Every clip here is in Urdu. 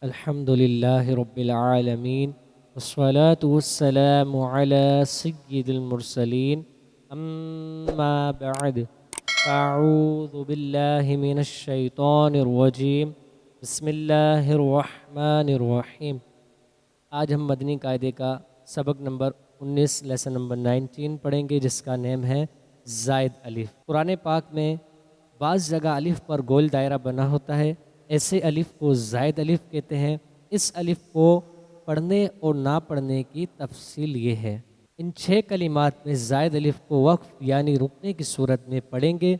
الحمد لله رب العالمين والصلاة والسلام على سيد المرسلين أما بعد فأعوذ بالله من الشيطان الرجيم بسم الله الرحمن الرحیم۔ آج ہم مدنی قاعدے کا سبق نمبر 19 لیسن نمبر 19 پڑھیں گے، جس کا نیم ہے زائد الف۔ قرآن پاک میں بعض جگہ الف پر گول دائرہ بنا ہوتا ہے، ایسے الف کو زائد الف کہتے ہیں۔ اس الف کو پڑھنے اور نہ پڑھنے کی تفصیل یہ ہے۔ ان 6 کلمات میں زائد الف کو وقف یعنی رکنے کی صورت میں پڑھیں گے،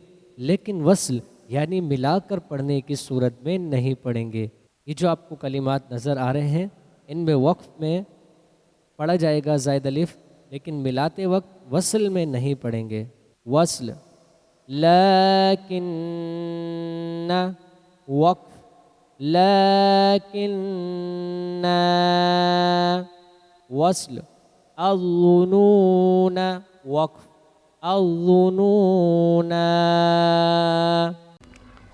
لیکن وصل یعنی ملا کر پڑھنے کی صورت میں نہیں پڑھیں گے۔ یہ جو آپ کو کلمات نظر آ رہے ہیں، ان میں وقف میں پڑھا جائے گا زائد الف، لیکن ملاتے وقت وصل میں نہیں پڑھیں گے۔ وصل لیکن، وقف لیکن، وصل الظنون، وقف الظنون،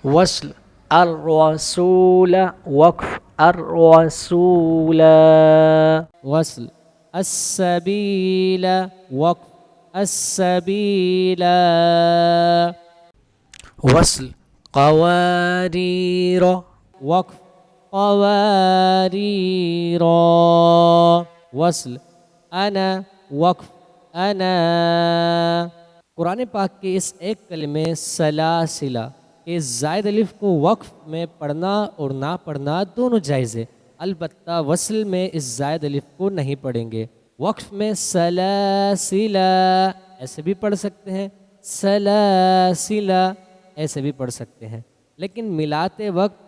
وصل الرسول، وقف الرسول، وصل السبیل، وقف السبیل، وصل قوارير، وقف قواریر، وصل انا، وقف انا۔ قرآن پاک کے اس ایک کلمے سلاسلہ کے زائد الف کو وقف میں پڑھنا اور نہ پڑھنا دونوں جائز ہے، البتہ وصل میں اس زائد الف کو نہیں پڑھیں گے۔ وقف میں سلاسلہ ایسے بھی پڑھ سکتے ہیں، سلاسلہ ایسے بھی پڑھ سکتے ہیں، لیکن ملاتے وقت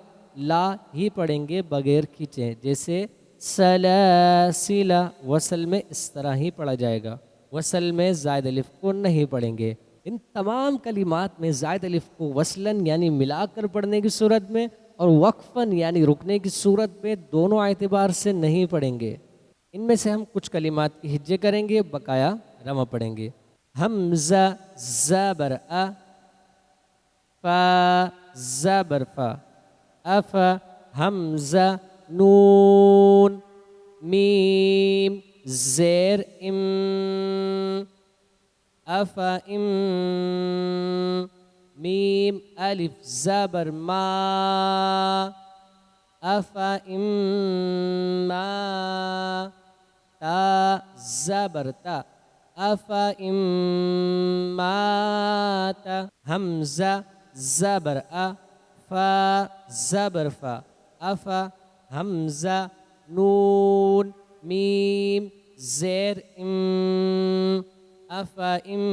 لا ہی پڑھیں گے بغیر کھینچے، جیسے سلاسلہ وصل میں اس طرح ہی پڑھا جائے گا، وصل میں زائد الف کو نہیں پڑھیں گے۔ ان تمام کلمات میں زائد الف کو وصلاً یعنی ملا کر پڑھنے کی صورت میں اور وقفاً یعنی رکنے کی صورت میں دونوں اعتبار سے نہیں پڑھیں گے۔ ان میں سے ہم کچھ کلمات کی ہجے کریں گے، بقایا رمہ پڑھیں گے۔ حمزہ زبر ا، فا زبر فا، اف حمزہ نون میم زیر ام، اف ام میم الف زبر ما، اف ام ما تا زبر تا، اف ام مات، حمزہ زبر ا، فا زبر فا، اف حمزہ نون میم زیر ام، اف ام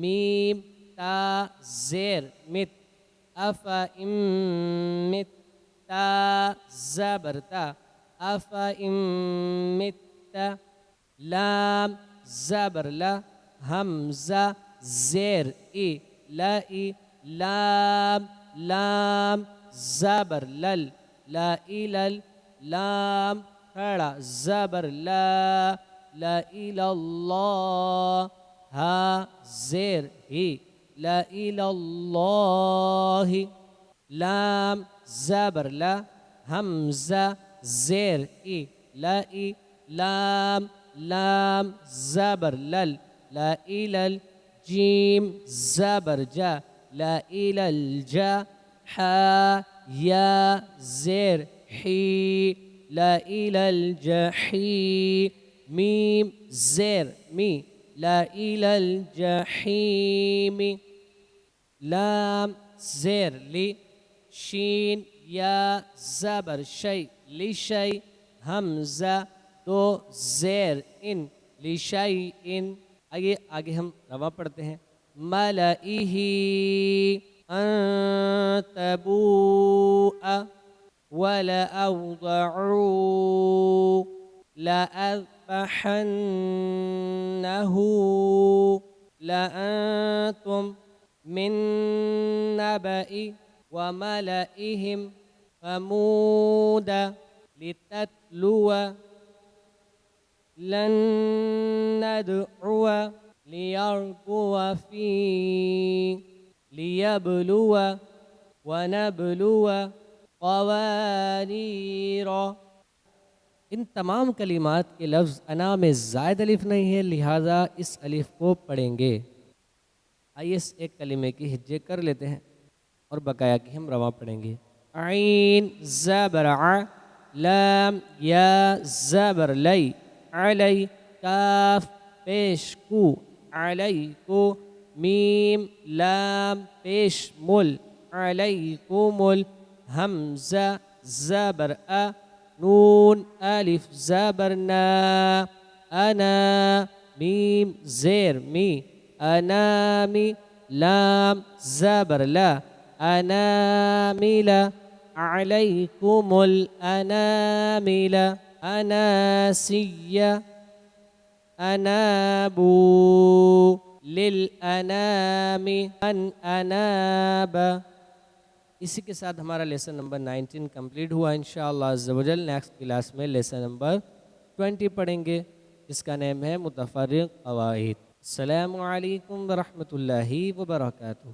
میم تا زیر مت، اف ام مت تا زبر تا، اف ام مت، لام زبر لا، حمزہ زیر ای، لا ای، لام لام زبر لل، لا الل، لام کھڑا زبر لا، لا الہ اللہ، ہا زیر ہی، لا الہ اللہ، لام زبر لا، حمزہ زیر ای، لا ای، لام لام زبر لل، لا الل، جیم زبر جا، لا الہ الجا، حا یا زیر حی، لا الہ الجحی، میم زیر می، لا الہ الجحیم، لام زیر لی، شین یا زبر شی، لشی، حمزہ دو زیر ان، لشی ان۔ آگے ہم رواں پڑھتے ہیں۔ ملئہ ان تبوء ولأوضعوا لأذبحنه لأنتم من نبأ وملئهم ثمود لتتلو لن ندعو ليربو فيه ليبلو ونبلو قوانیر. ان تمام کلمات کے لفظ انا میں زائد الف نہیں ہے، لہٰذا اس الف کو پڑھیں گے. آئیے اس ایک کلمے کی ہجے کر لیتے ہیں اور بقایا کی ہم رواں پڑھیں گے. عین زبر ع، لام یا زبر لی، علی، کاف پیش کو، علیکو، میم لام پیش مل، علیکم، حمزہ زبر ا، نون الف زبر نا، انا میم زیر می، انامی لام زبر لا، انامل، علیکم الانامل، اناسی، انابو، للانام، ان اناب. اسی کے ساتھ ہمارا لیسن نمبر 19 کمپلیٹ ہوا. انشاءاللہ عز و جل نیکسٹ کلاس میں لیسن نمبر 20 پڑھیں گے، جس کا نیم ہے متفرق قواعد. السلام علیکم ورحمۃ اللہ وبرکاتہ.